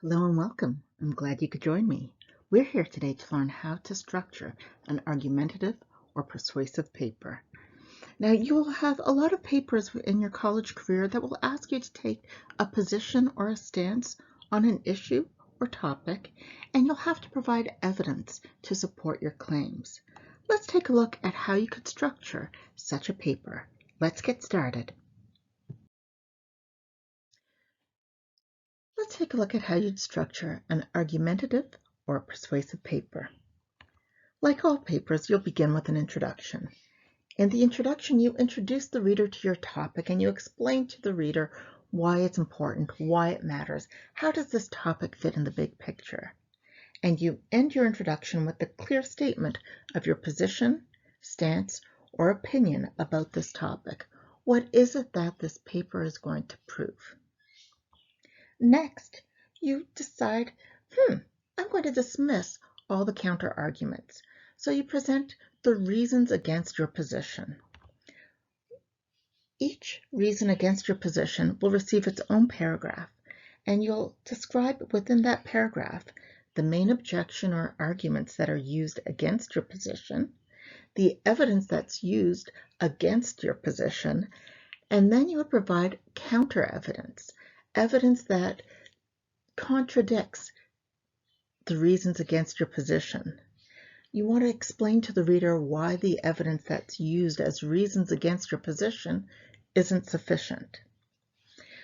Hello and welcome. I'm glad you could join me. We're here today to learn how to structure an argumentative or persuasive paper. Now, you'll have a lot of papers in your college career that will ask you to take a position or a stance on an issue or topic, and you'll have to provide evidence to support your claims. Let's take a look at how you could structure such a paper. Let's get started. Let's take a look at how you'd structure an argumentative or persuasive paper. Like all papers, you'll begin with an introduction. In the introduction, you introduce the reader to your topic and you explain to the reader why it's important, why it matters, how does this topic fit in the big picture. And you end your introduction with a clear statement of your position, stance, or opinion about this topic. What is it that this paper is going to prove? Next, you decide, I'm going to dismiss all the counter arguments. So you present the reasons against your position. Each reason against your position will receive its own paragraph, and you'll describe within that paragraph the main objection or arguments that are used against your position, the evidence that's used against your position, and then you would provide counter evidence, evidence that contradicts the reasons against your position. You want to explain to the reader why the evidence that's used as reasons against your position isn't sufficient.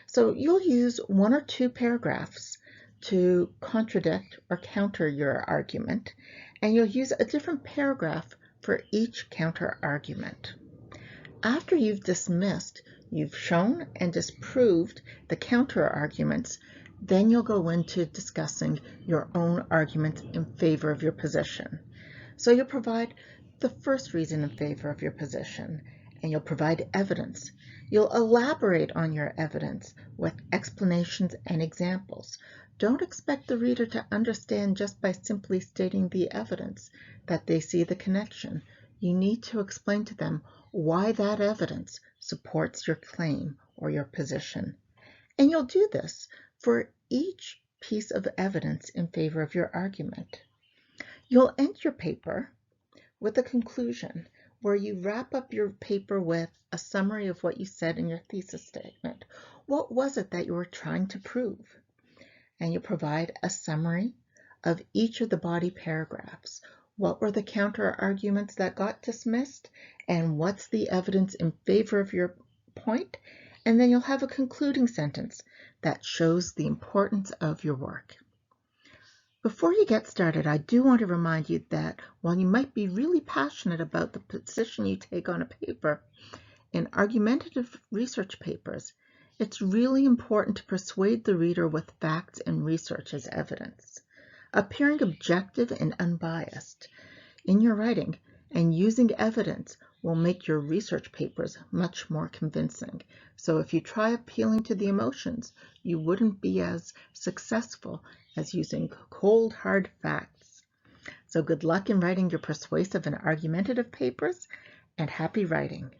So you'll use one or two paragraphs to contradict or counter your argument, and you'll use a different paragraph for each counter argument. After you've dismissed, you've shown and disproved the counter arguments, then you'll go into discussing your own arguments in favor of your position. So you'll provide the first reason in favor of your position, and you'll provide evidence. You'll elaborate on your evidence with explanations and examples. Don't expect the reader to understand just by simply stating the evidence that they see the connection. You need to explain to them why that evidence supports your claim or your position. And you'll do this for each piece of evidence in favor of your argument. You'll end your paper with a conclusion where you wrap up your paper with a summary of what you said in your thesis statement. What was it that you were trying to prove? And you provide a summary of each of the body paragraphs. What were the counter arguments that got dismissed? And what's the evidence in favor of your point? And then you'll have a concluding sentence that shows the importance of your work. Before you get started, I do want to remind you that while you might be really passionate about the position you take on a paper, in argumentative research papers, it's really important to persuade the reader with facts and research as evidence. Appearing objective and unbiased in your writing and using evidence will make your research papers much more convincing. So if you try appealing to the emotions, you wouldn't be as successful as using cold, hard facts. So good luck in writing your persuasive and argumentative papers, and happy writing.